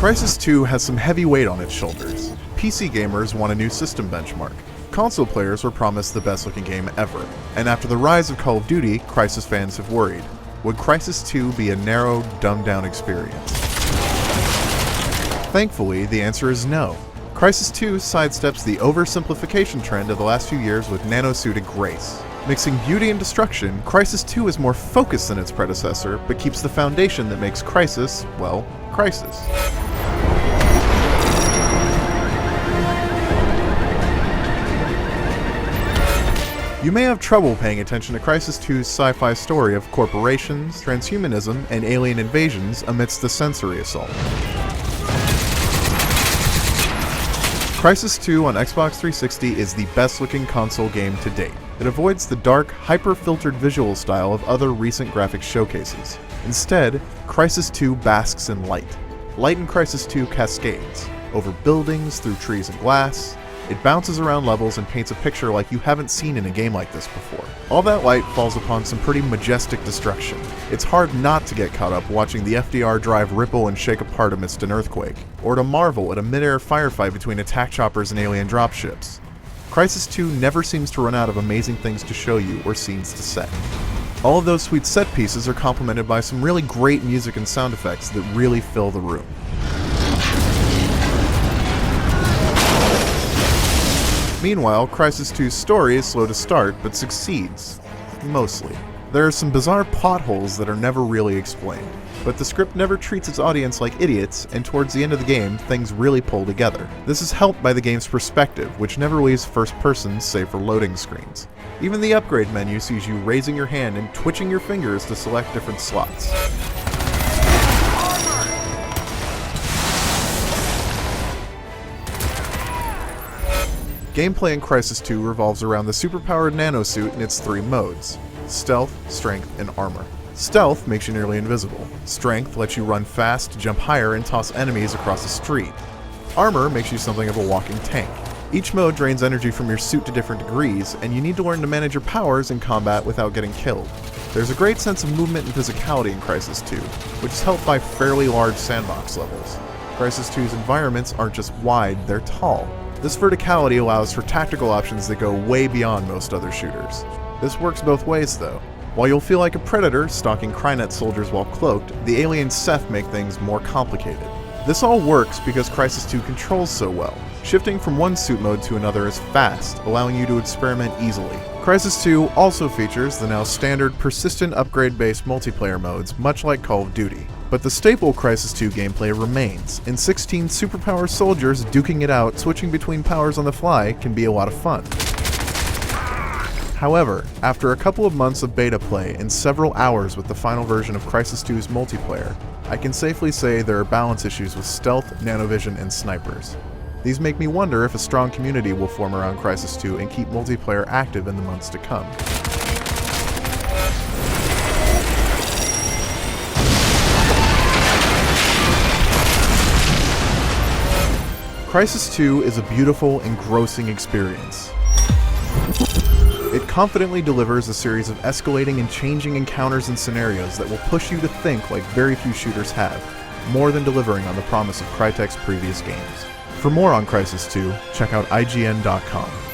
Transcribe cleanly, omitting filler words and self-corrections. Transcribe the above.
Crysis 2 has some heavy weight on its shoulders. PC gamers want a new system benchmark. Console players were promised the best looking game ever. And after the rise of Call of Duty, Crysis fans have worried. Would Crysis 2 be a narrow, dumbed down experience? Thankfully, the answer is no. Crysis 2 sidesteps the oversimplification trend of the last few years with nanosuited grace. Mixing beauty and destruction, Crysis 2 is more focused than its predecessor, but keeps the foundation that makes Crysis, well, Crysis. You may have trouble paying attention to Crysis 2's sci-fi story of corporations, transhumanism, and alien invasions amidst the sensory assault. Crysis 2 on Xbox 360 is the best-looking console game to date. It avoids the dark, hyper-filtered visual style of other recent graphics showcases. Instead, Crysis 2 basks in light. Light in Crysis 2 cascades, over buildings, through trees and glass. It bounces around levels and paints a picture like you haven't seen in a game like this before. All that light falls upon some pretty majestic destruction. It's hard not to get caught up watching the FDR drive ripple and shake apart amidst an earthquake, or to marvel at a mid-air firefight between attack choppers and alien dropships. Crysis 2 never seems to run out of amazing things to show you or scenes to set. All of those sweet set pieces are complemented by some really great music and sound effects that really fill the room. Meanwhile, Crysis 2's story is slow to start, but succeeds. Mostly. There are some bizarre plot holes that are never really explained, but the script never treats its audience like idiots, and towards the end of the game, things really pull together. This is helped by the game's perspective, which never leaves first person save for loading screens. Even the upgrade menu sees you raising your hand and twitching your fingers to select different slots. Gameplay in Crysis 2 revolves around the superpowered nanosuit in its three modes: Stealth, Strength, and Armor. Stealth makes you nearly invisible. Strength lets you run fast, jump higher, and toss enemies across the street. Armor makes you something of a walking tank. Each mode drains energy from your suit to different degrees, and you need to learn to manage your powers in combat without getting killed. There's a great sense of movement and physicality in Crysis 2, which is helped by fairly large sandbox levels. Crysis 2's environments aren't just wide, they're tall. This verticality allows for tactical options that go way beyond most other shooters. This works both ways though. While you'll feel like a predator stalking Crynet soldiers while cloaked, the alien Seth make things more complicated. This all works because Crysis 2 controls so well. Shifting from one suit mode to another is fast, allowing you to experiment easily. Crysis 2 also features the now standard persistent upgrade-based multiplayer modes, much like Call of Duty. But the staple Crysis 2 gameplay remains, and 16 superpower soldiers duking it out, switching between powers on the fly, can be a lot of fun. However, after a couple of months of beta play and several hours with the final version of Crysis 2's multiplayer, I can safely say there are balance issues with stealth, nanovision, and snipers. These make me wonder if a strong community will form around Crysis 2 and keep multiplayer active in the months to come. Crysis 2 is a beautiful, engrossing experience. It confidently delivers a series of escalating and changing encounters and scenarios that will push you to think like very few shooters have, more than delivering on the promise of Crytek's previous games. For more on Crysis 2, check out IGN.com.